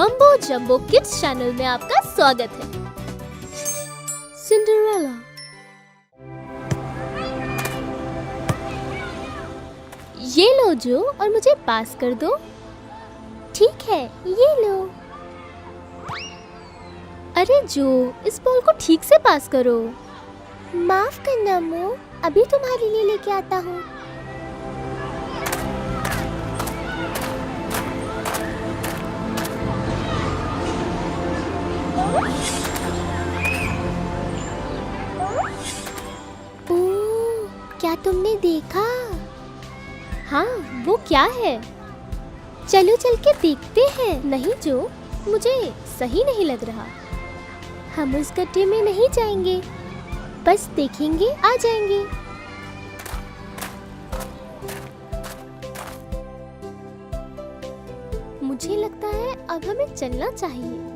Mumbo जम्बो kids channel में आपका स्वागत है। सिंड्रेला। ये लो जो और मुझे पास कर दो। ठीक है, ये लो। अरे जो, इस बॉल को ठीक से पास करो। माफ करना मो, अभी तुम्हारे लिए लेके आता हूँ। ओह, क्या तुमने देखा? हाँ, वो क्या है? चलो चल के देखते हैं। नहीं जो, मुझे सही नहीं लग रहा। हम उस गड्ढे में नहीं जाएंगे, बस देखेंगे, आ जाएंगे। मुझे लगता है अब हमें चलना चाहिए।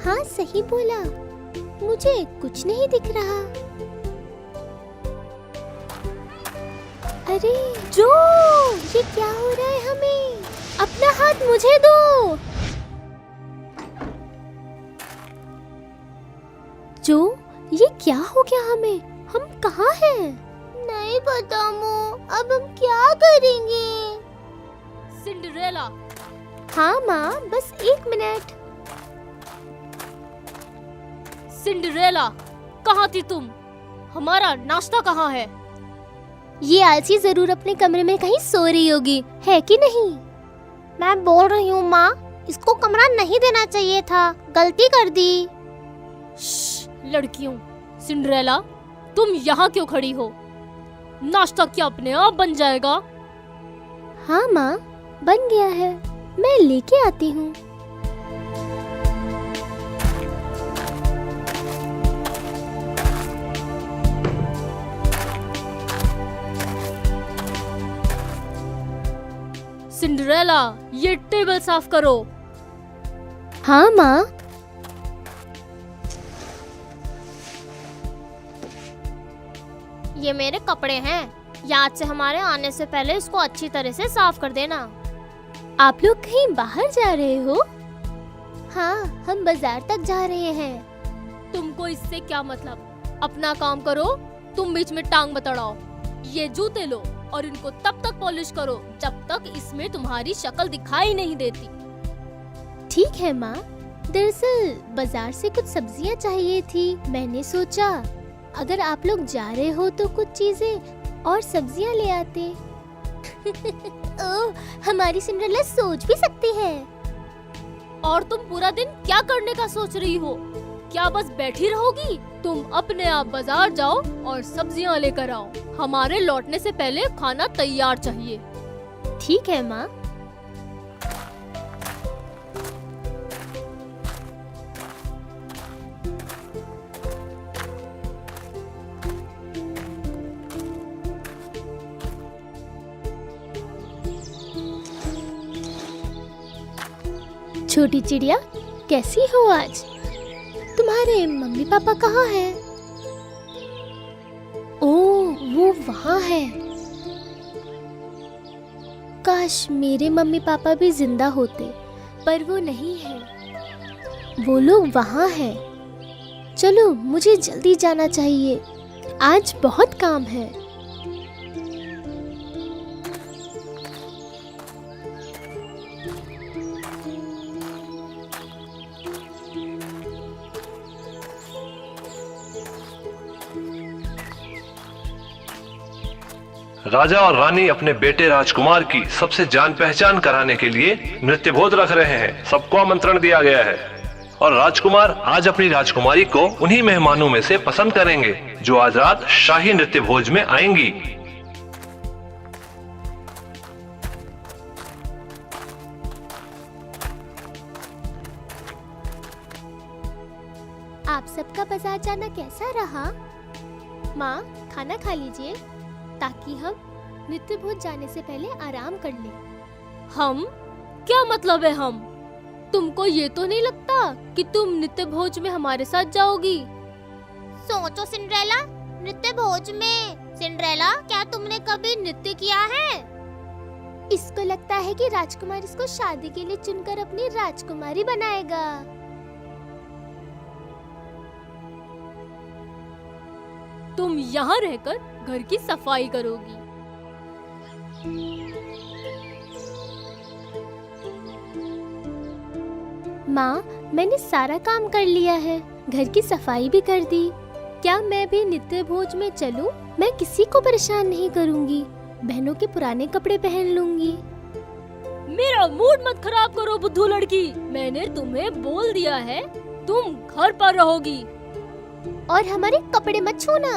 हाँ, सही बोला। मुझे कुछ नहीं दिख रहा। अरे जो, ये क्या हो रहा है हमें? अपना हाथ मुझे दो। जो, ये क्या हो गया हमें? हम कहाँ हैं? नहीं पता मो, अब हम क्या करेंगे? सिंड्रेला। हाँ माँ, बस 1 मिनट। सिंड्रेला, कहाँ थी तुम? हमारा नाश्ता कहाँ है? ये आलसी जरूर अपने कमरे में कहीं सो रही होगी, है कि नहीं? मैं बोल रही हूँ माँ, इसको कमरा नहीं देना चाहिए था, गलती कर दी। लड़कियों, सिंड्रेला, तुम यहाँ क्यों खड़ी हो? नाश्ता क्या अपने आप बन जाएगा? हाँ माँ, बन गया है, मैं लेके आती हूँ। सिंड्रेला, ये टेबल साफ करो। हाँ माँ। ये मेरे कपड़े हैं, याद से हमारे आने से पहले इसको अच्छी तरह से साफ कर देना। आप लोग कहीं बाहर जा रहे हो? हाँ, हम बाजार तक जा रहे हैं। तुमको इससे क्या मतलब? अपना काम करो, तुम बीच में टांग मत अड़ाओ। ये जूते लो और इनको तब तक पॉलिश करो जब तक इसमें तुम्हारी शक्ल दिखाई नहीं देती। ठीक है माँ। दरअसल बाजार से कुछ सब्जियाँ चाहिए थी। मैंने सोचा अगर आप लोग जा रहे हो तो कुछ चीजें और सब्जियाँ ले आते। ओह, हमारी सिंड्रेला सोच भी सकती है। और तुम पूरा दिन क्या करने का सोच रही हो? क्या बस बैठी रहोगी? तुम अपने आप बाजार जाओ और सब्जियां लेकर आओ। हमारे लौटने से पहले खाना तैयार चाहिए। ठीक है माँ। छोटी चिड़िया, कैसी हो आज? तुम्हारे मम्मी पापा कहाँ हैं? ओह, वो वहाँ है। काश मेरे मम्मी पापा भी जिंदा होते, पर वो नहीं है। वो लोग वहाँ हैं। चलो, मुझे जल्दी जाना चाहिए, आज बहुत काम है। राजा और रानी अपने बेटे राजकुमार की सबसे जान पहचान कराने के लिए नृत्य भोज रख रहे हैं। सबको आमंत्रण दिया गया है और राजकुमार आज अपनी राजकुमारी को उन्हीं मेहमानों में से पसंद करेंगे जो आज रात शाही नृत्य भोज में आएंगी। आप सबका बाजार जाना कैसा रहा? माँ, खाना खा लीजिए ताकि हम नृत्य भोज जाने से पहले आराम कर लें। हम? क्या मतलब है हम? तुमको ये तो नहीं लगता कि तुम नृत्य भोज में हमारे साथ जाओगी? सोचो सिंड्रेला, नृत्य भोज में। सिंड्रेला, क्या तुमने कभी नृत्य किया है? इसको लगता है कि राजकुमार इसको शादी के लिए चुनकर अपनी राजकुमारी बनाएगा। तुम यहाँ रहकर घर की सफाई करोगी। माँ, मैंने सारा काम कर लिया है, घर की सफाई भी कर दी। क्या मैं भी नित्य भोज में चलूं? मैं किसी को परेशान नहीं करूंगी, बहनों के पुराने कपड़े पहन लूंगी। मेरा मूड मत खराब करो बुद्धू लड़की। मैंने तुम्हें बोल दिया है तुम घर पर रहोगी। और हमारे कपड़े मत छूना।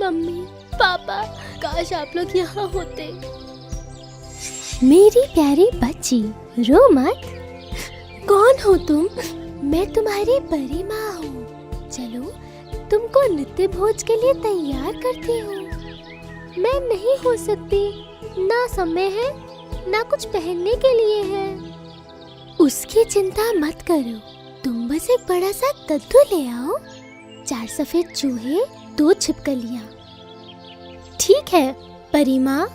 मम्मी, पापा, काश आप लोग यहाँ होते। मेरी प्यारी बच्ची, रो मत। कौन हो तुम? मैं तुम्हारी परी माँ हूँ। चलो, तुमको नित्य भोज के लिए तैयार करती हूँ। मैं नहीं हो सकती, ना समय है, ना कुछ पहनने के लिए है। उसकी चिंता मत करो, तुम बस एक बड़ा सा कद्दू ले आओ, 4 सफेद चूहे, 2 छिपकलियाँ। ठीक है परी माँ।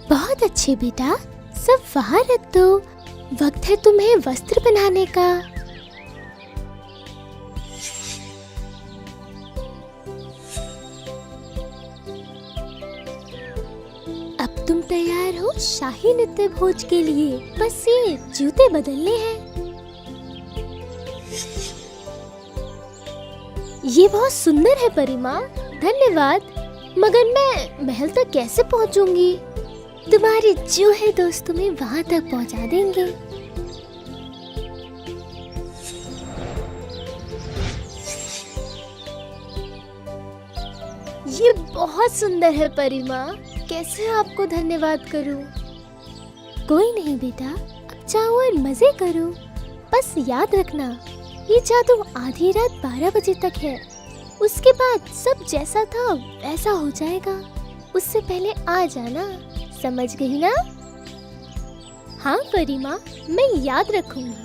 बहुत अच्छे बेटा, सब वहाँ रख दो। वक्त है तुम्हें वस्त्र पहनाने का। अब तुम तैयार हो शाही नित्य भोज के लिए। बस ये जूते बदलने हैं। ये बहुत सुंदर है परी माँ, धन्यवाद। मगर मैं महल तक कैसे पहुँचूंगी? तुम्हारे चूहे दोस्त तुम्हें वहां तक पहुंचा देंगे। ये बहुत सुंदर है परी माँ, कैसे आपको धन्यवाद करूं? कोई नहीं बेटा, अब जाओ और मजे करो। बस याद रखना, ये जादू आधी रात 12 बजे तक है। उसके बाद सब जैसा था वैसा हो जाएगा। उससे पहले आ जाना, समझ गई ना? हाँ परी माँ, मैं याद रखूंगी।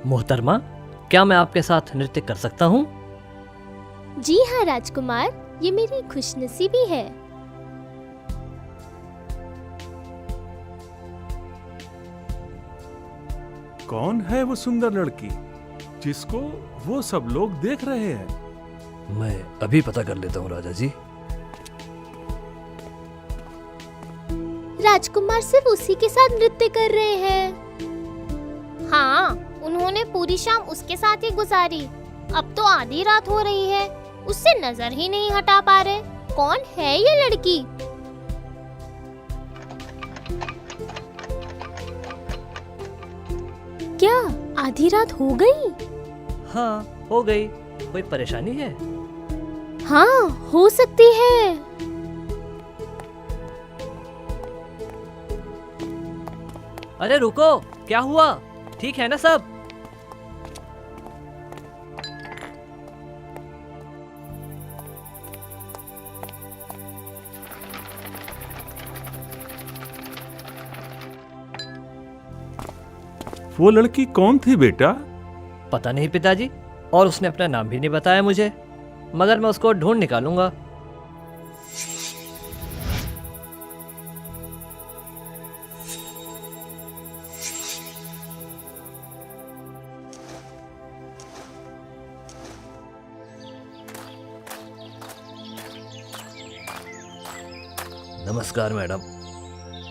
मोहतरमा, क्या मैं आपके साथ नृत्य कर सकता हूँ? जी हाँ राजकुमार, ये मेरी खुशनसीबी है। कौन है वो सुंदर लड़की जिसको वो सब लोग देख रहे हैं? मैं अभी पता कर लेता हूँ राजा जी। राजकुमार सिर्फ उसी के साथ नृत्य कर रहे हैं। हाँ, उन्होंने पूरी शाम उसके साथ ही गुजारी। अब तो आधी रात हो रही है, उससे नजर ही नहीं हटा पा रहे। कौन है ये लड़की? क्या आधी रात हो गई? हाँ, हो गई। कोई परेशानी है? हाँ, हो सकती है। अरे रुको, क्या हुआ? ठीक है ना सब? वो लड़की कौन थी बेटा? पता नहीं पिताजी, और उसने अपना नाम भी नहीं बताया मुझे, मगर मैं उसको ढूंढ निकालूंगा। नमस्कार मैडम।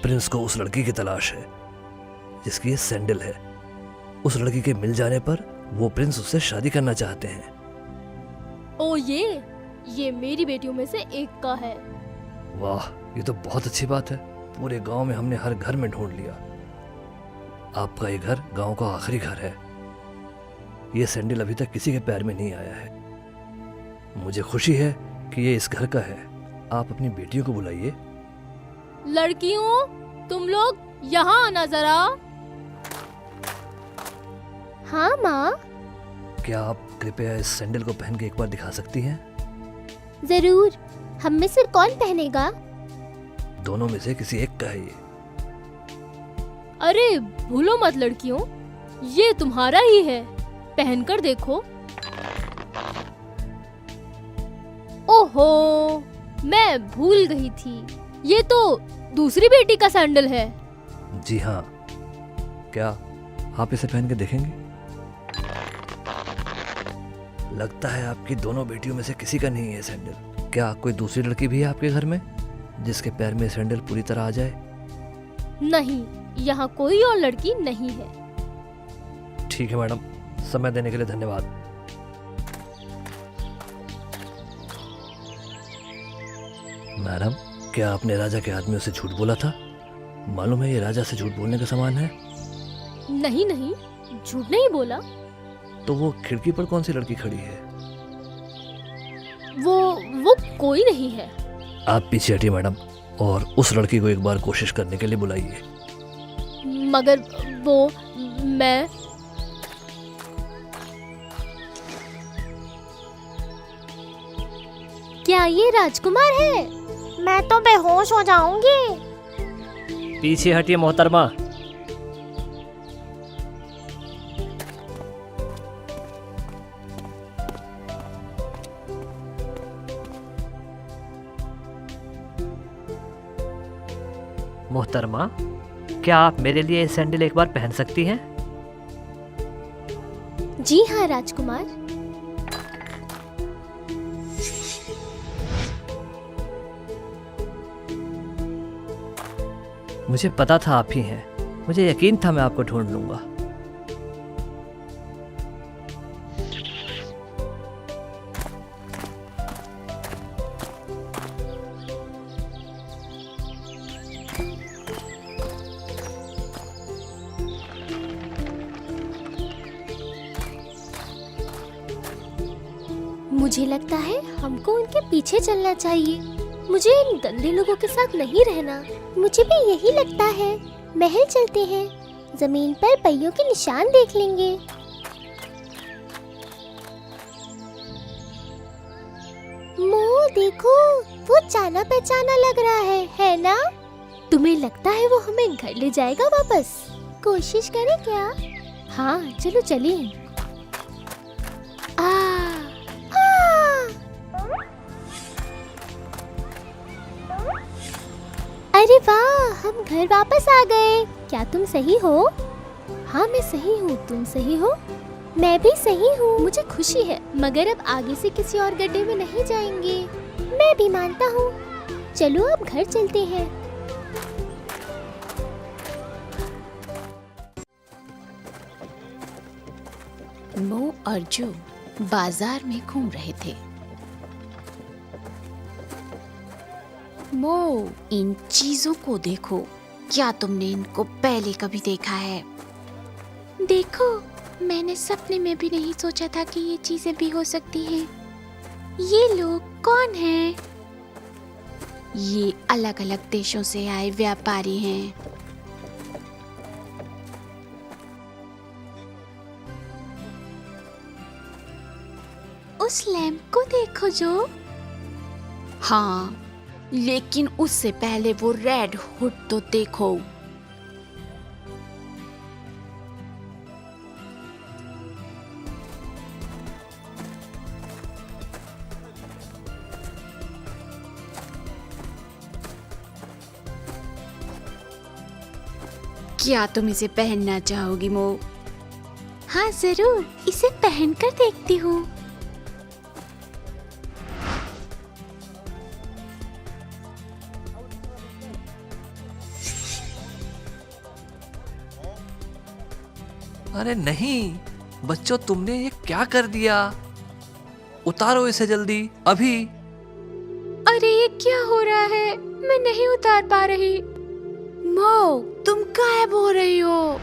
प्रिंस को उस लड़की की तलाश है जिसकी ये सैंडल है। उस लड़की के मिल जाने पर वो प्रिंस उससे शादी करना चाहते हैं। ओ ये मेरी बेटियों में से एक का है। वाह, ये तो बहुत अच्छी बात है। पूरे गांव में हमने हर घर में ढूंढ लिया। आपका ये घर गांव का आखिरी घर है। ये सैंडल अभी तक किसी के पैर में नहीं आया है। मुझे खुशी है कि ये इस घर का है। आप अपनी बेटियों को बुलाइए। लड़कियों, तुम लोग यहाँ आना जरा। हाँ माँ, क्या आप कृपया इस सैंडल को पहन के एक बार दिखा सकती हैं? जरूर। हम में से कौन पहनेगा? दोनों में से किसी एक का है ये। अरे भूलो मत लड़कियों, ये तुम्हारा ही है। पहनकर देखो। ओहो, मैं भूल गई थी, ये तो दूसरी बेटी का सैंडल है। जी हाँ, क्या आप इसे पहन के देखेंगे? लगता है आपकी दोनों बेटियों में से किसी का नहीं है सैंडल। क्या कोई दूसरी लड़की भी है आपके घर में जिसके पैर में सैंडल पूरी तरह आ जाए? नहीं, यहाँ कोई और लड़की नहीं है। ठीक है मैडम, समय देने के लिए धन्यवाद। मैडम, क्या आपने राजा के आदमियों से झूठ बोला था? मालूम है ये राजा से झूठ बोलने का सामान है। नहीं नहीं, झूठ नहीं बोला। तो वो खिड़की पर कौन सी लड़की खड़ी है? वो कोई नहीं है। आप पीछे हटिए मैडम, और उस लड़की को एक बार कोशिश करने के लिए बुलाइए। मगर वो मैं क्या ये राजकुमार है? मैं तो बेहोश हो जाऊंगी। पीछे हटिए मोहतरमा। मोहतरमा, क्या आप मेरे लिए ये सैंडल एक बार पहन सकती हैं? जी हाँ राजकुमार। मुझे पता था आप ही हैं। मुझे यकीन था मैं आपको ढूंढ लूंगा। मुझे लगता है हमको उनके पीछे चलना चाहिए। मुझे इन गंदे लोगों के साथ नहीं रहना। मुझे भी यही लगता है। महल चलते हैं, जमीन पर पहियों के निशान देख लेंगे। मो देखो, वो जाना पहचाना लग रहा है ना? तुम्हें लगता है वो हमें घर ले जाएगा वापस? कोशिश करें क्या? हाँ चलो चलिए। अरे वाह, हम घर वापस आ गए। क्या तुम सही हो? हाँ मैं सही हूँ। तुम सही हो? मैं भी सही हूँ। मुझे खुशी है, मगर अब आगे से किसी और गड्ढे में नहीं जाएंगे। मैं भी मानता हूँ। चलो अब घर चलते हैं। मो और जो बाजार में घूम रहे थे। मो, इन चीजों को देखो। क्या तुमने इनको पहले कभी देखा है? देखो, मैंने सपने में भी नहीं सोचा था कि ये चीजें भी हो सकती हैं। ये लोग कौन हैं? ये अलग अलग देशों से आए व्यापारी हैं। उस लैंप को देखो जो। हाँ, लेकिन उससे पहले वो रेड हुड तो देखो। क्या तुम इसे पहनना चाहोगी मो? हाँ जरूर, इसे पहनकर देखती हूँ। अरे नहीं बच्चों, तुमने ये क्या कर दिया? उतारो इसे जल्दी, अभी। अरे ये क्या हो रहा है? मैं नहीं उतार पा रही। मो, तुम गायब हो रही हो।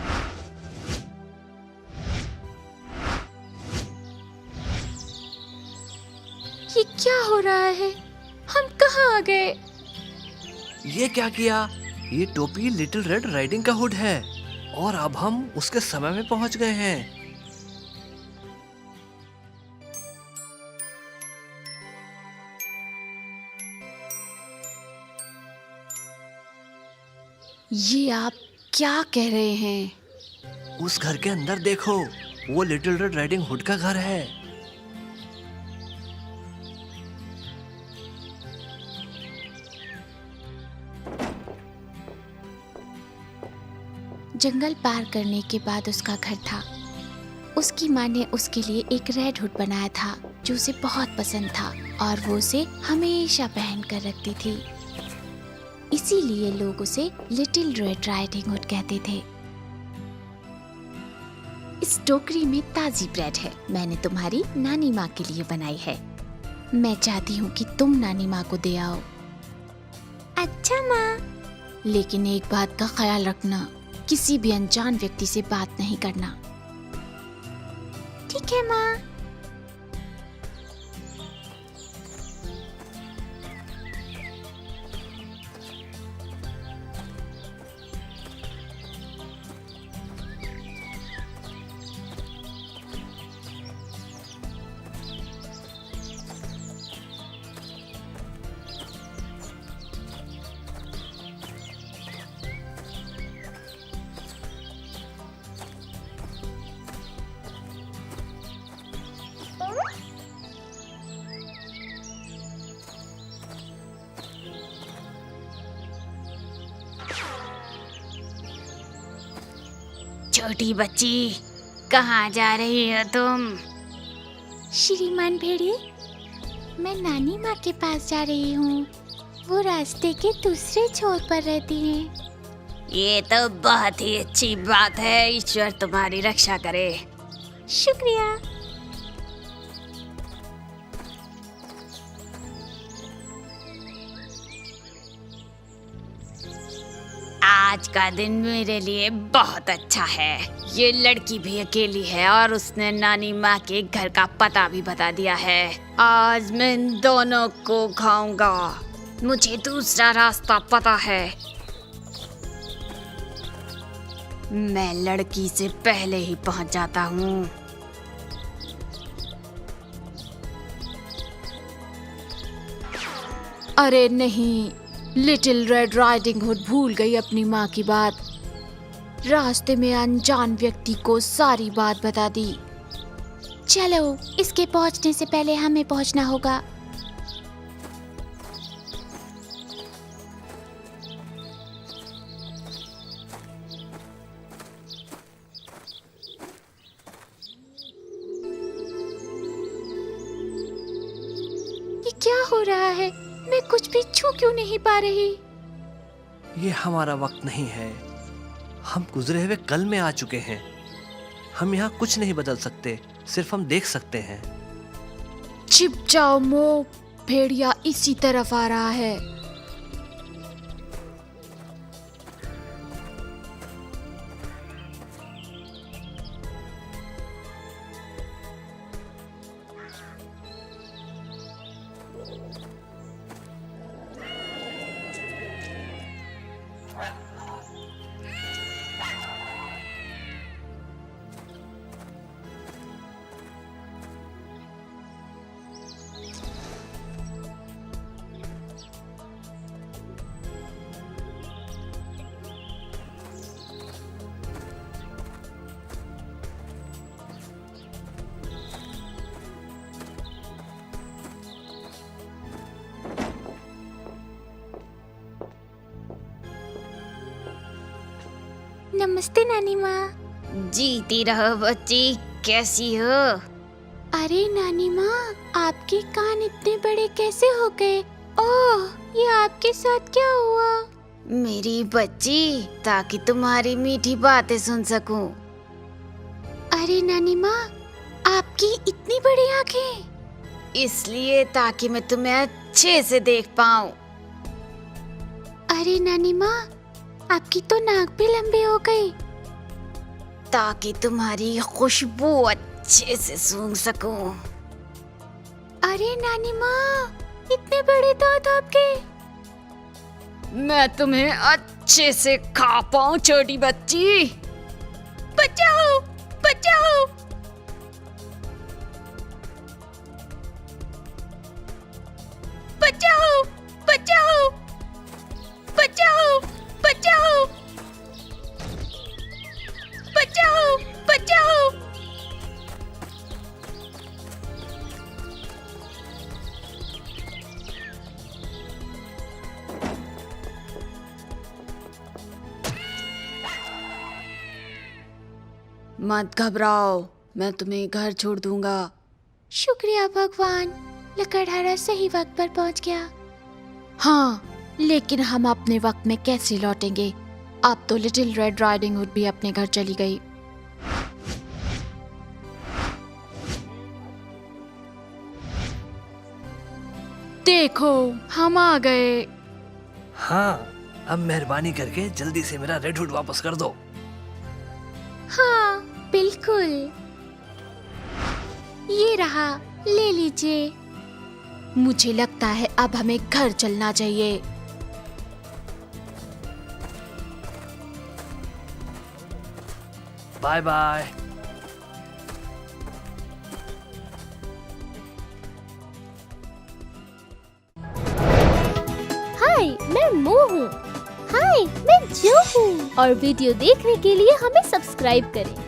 ये क्या हो रहा है? हम कहाँ आ गए? ये क्या किया? ये टोपी लिटिल रेड राइडिंग का हुड है और अब हम उसके समय में पहुंच गए हैं। ये आप क्या कह रहे हैं? उस घर के अंदर देखो, वो लिटिल रेड राइडिंग हुड का घर है। जंगल पार करने के बाद उसका घर था। उसकी माँ ने उसके लिए एक रेड हुड बनाया था जो उसे बहुत पसंद था और वो उसे हमेशा पहन कर रखती थी। इसीलिए लोग उसे लिटिल रेड राइडिंग हुड कहते थे। इस टोकरी में ताजी ब्रेड है, मैंने तुम्हारी नानी माँ के लिए बनाई है। मैं चाहती हूँ कि तुम नानी माँ को दे आओ। अच्छा माँ, लेकिन एक बात का ख्याल रखना, किसी भी अनजान व्यक्ति से बात नहीं करना। ठीक है माँ। छोटी बच्ची, कहाँ जा रही हो तुम? श्रीमान भेड़िए, मैं नानी माँ के पास जा रही हूँ। वो रास्ते के दूसरे छोर पर रहती हैं। ये तो बहुत ही अच्छी बात है। ईश्वर तुम्हारी रक्षा करे। शुक्रिया। आज का दिन मेरे लिए बहुत अच्छा है। ये लड़की भी अकेली है और उसने नानी माँ के घर का पता भी बता दिया है। आज मैं इन दोनों को खाऊंगा। मुझे दूसरा रास्ता पता है। मैं लड़की से पहले ही पहुंच जाता हूँ। अरे नहीं, लिटिल रेड राइडिंग हुड भूल गई अपनी माँ की बात। रास्ते में अनजान व्यक्ति को सारी बात बता दी। चलो, इसके पहुंचने से पहले हमें पहुंचना होगा। ये क्या हो रहा है? मैं कुछ भी छू क्यों नहीं पा रही? ये हमारा वक्त नहीं है। हम गुजरे हुए कल में आ चुके हैं। हम यहाँ कुछ नहीं बदल सकते, सिर्फ हम देख सकते हैं। छिप जाओ मो, भेड़िया इसी तरफ आ रहा है। नमस्ते नानी माँ। जीती रहो बच्ची, कैसी हो? अरे नानी माँ, आपके कान इतने बड़े कैसे हो गए? ओह, ये आपके साथ क्या हुआ? मेरी बच्ची, ताकि तुम्हारी मीठी बातें सुन सकूं। अरे नानी माँ, आपकी इतनी बड़ी आंखें। इसलिए ताकि मैं तुम्हें अच्छे से देख पाऊं। अरे नानी माँ, आपकी तो नाक भी लंबी हो गई। ताकि तुम्हारी खुशबू अच्छे से सूंघ सकूं। अरे नानी माँ, इतने बड़े दांत आपके। मैं तुम्हें अच्छे से खा पाऊं छोटी बच्ची। बचाओ, बचाओ। बचाओ, बचाओ, बचाओ, बचाओ, बचाओ, बचाओ। मत घबराओ, मैं तुम्हें घर छोड़ दूंगा। शुक्रिया भगवान, लकड़हारा सही वक्त पर पहुंच गया। हाँ, लेकिन हम अपने वक्त में कैसे लौटेंगे? अब तो लिटिल रेड राइडिंग हुड भी अपने घर चली गई। देखो, हम आ गए। हाँ, अब मेहरबानी करके जल्दी से मेरा रेड हुड वापस कर दो। हाँ, बिल्कुल। ये रहा, ले लीजिए। मुझे लगता है अब हमें घर चलना चाहिए। Bye bye. हाय, मैं मो हूँ। हाय, मैं जो हूँ। और वीडियो देखने के लिए हमें सब्सक्राइब करें।